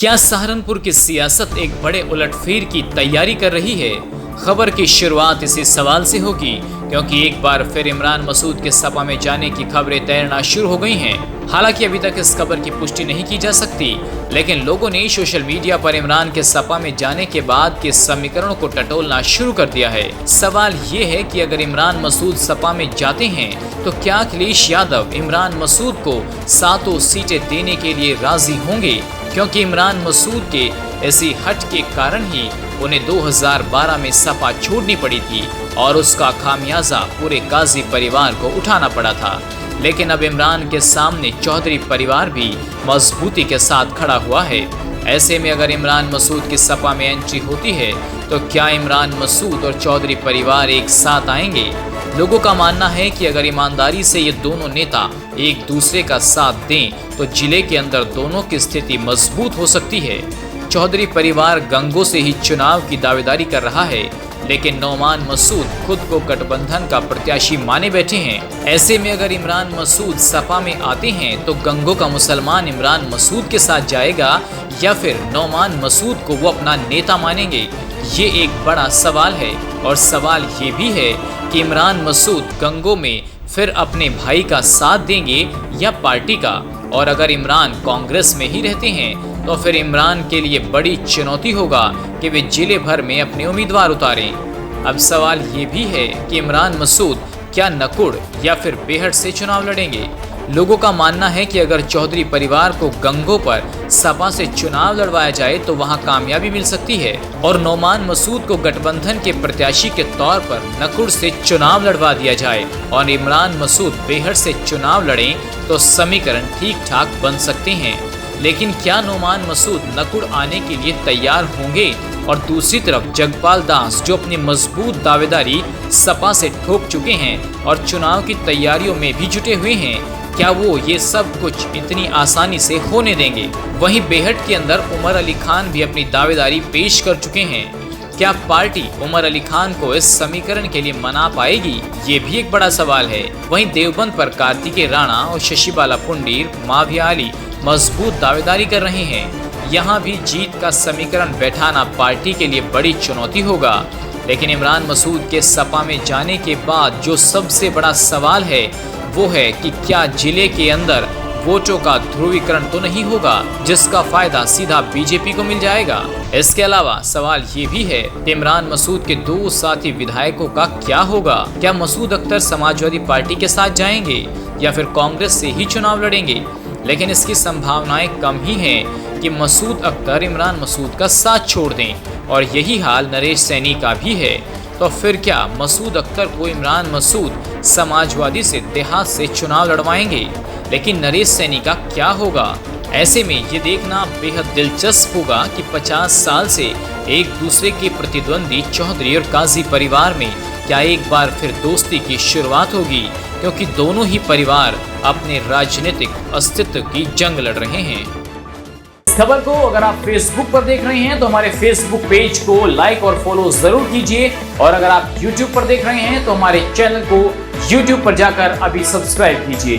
क्या सहारनपुर की सियासत एक बड़े उलटफेर की तैयारी कर रही है? खबर की शुरुआत इसी सवाल से होगी, क्योंकि एक बार फिर इमरान मसूद के सपा में जाने की खबरें तैरना शुरू हो गई हैं। हालांकि अभी तक इस खबर की पुष्टि नहीं की जा सकती, लेकिन लोगों ने सोशल मीडिया पर इमरान के सपा में जाने के बाद के समीकरणों को टटोलना शुरू कर दिया है। सवाल ये है कि अगर इमरान मसूद सपा में जाते हैं तो क्या अखिलेश यादव इमरान मसूद को 7 सीटें देने के लिए राजी होंगे? क्योंकि इमरान मसूद के ऐसी हट के कारण ही उन्हें 2012 में सपा छोड़नी पड़ी थी और उसका खामियाजा पूरे काजी परिवार को उठाना पड़ा था। लेकिन अब इमरान के सामने चौधरी परिवार भी मजबूती के साथ खड़ा हुआ है। ऐसे में अगर इमरान मसूद की सपा में एंट्री होती है तो क्या इमरान मसूद और चौधरी परिवार एक साथ आएंगे? लोगों का मानना है कि अगर ईमानदारी से ये दोनों नेता एक दूसरे का साथ दें तो जिले के अंदर दोनों की स्थिति मजबूत हो सकती है। चौधरी परिवार गंगों से ही चुनाव की दावेदारी कर रहा है, लेकिन नौमान मसूद खुद को गठबंधन का प्रत्याशी माने बैठे हैं। ऐसे में अगर इमरान मसूद सपा में आते हैं तो गंगों का मुसलमान इमरान मसूद के साथ जाएगा या फिर नौमान मसूद को वो अपना नेता मानेंगे? ये एक बड़ा सवाल है। और सवाल ये भी है कि इमरान मसूद गंगों में फिर अपने भाई का साथ देंगे या पार्टी का। और अगर इमरान कांग्रेस में ही रहते हैं तो फिर इमरान के लिए बड़ी चुनौती होगा कि वे जिले भर में अपने उम्मीदवार उतारें। अब सवाल ये भी है कि इमरान मसूद क्या नकुड़ या फिर बेहट से चुनाव लड़ेंगे? लोगों का मानना है कि अगर चौधरी परिवार को गंगों पर सपा से चुनाव लड़वाया जाए तो वहां कामयाबी मिल सकती है और नौमान मसूद को गठबंधन के प्रत्याशी के तौर पर नकुड़ से चुनाव लड़वा दिया जाए और इमरान मसूद बेहट से चुनाव लड़ें तो समीकरण ठीक ठाक बन सकते हैं। लेकिन क्या नौमान मसूद नकुड़ आने के लिए तैयार होंगे? और दूसरी तरफ जगपाल दास जो अपनी मजबूत दावेदारी सपा से ठोक चुके हैं और चुनाव की तैयारियों में भी जुटे हुए हैं, क्या वो ये सब कुछ इतनी आसानी से होने देंगे? वहीं बेहट के अंदर उमर अली खान भी अपनी दावेदारी पेश कर चुके हैं। क्या पार्टी उमर अली खान को इस समीकरण के लिए मना पाएगी? ये भी एक बड़ा सवाल है। वहीं देवबंद पर कार्तिकेय राणा और शशिबाला पुंडीर, माविया अली मजबूत दावेदारी कर रहे हैं। यहाँ भी जीत का समीकरण बैठाना पार्टी के लिए बड़ी चुनौती होगा। लेकिन इमरान मसूद के सपा में जाने के बाद जो सबसे बड़ा सवाल है वो है कि क्या जिले के अंदर वोटों का ध्रुवीकरण तो नहीं होगा जिसका फायदा सीधा बीजेपी को मिल जाएगा? इसके अलावा सवाल ये भी है कि इमरान मसूद के 2 साथी विधायकों का क्या होगा? क्या मसूद अख्तर समाजवादी पार्टी के साथ जाएंगे या फिर कांग्रेस से ही चुनाव लड़ेंगे? लेकिन इसकी संभावनाएं कम ही हैं कि मसूद अख्तर इमरान मसूद का साथ छोड़ दें और यही हाल नरेश सैनी का भी है। तो फिर क्या मसूद अख्तर को इमरान मसूद समाजवादी से देहात से चुनाव लड़वाएंगे? लेकिन नरेश सैनी का क्या होगा? ऐसे में ये देखना बेहद दिलचस्प होगा कि 50 साल से एक दूसरे के प्रतिद्वंदी चौधरी और काजी परिवार में क्या एक बार फिर दोस्ती की शुरुआत होगी, क्योंकि दोनों ही परिवार अपने राजनीतिक अस्तित्व की जंग लड़ रहे हैं। इस खबर को अगर आप फेसबुक पर देख रहे हैं तो हमारे फेसबुक पेज को लाइक और फॉलो जरूर कीजिए, और अगर आप यूट्यूब पर देख रहे हैं तो हमारे चैनल को यूट्यूब पर जाकर अभी सब्सक्राइब कीजिए।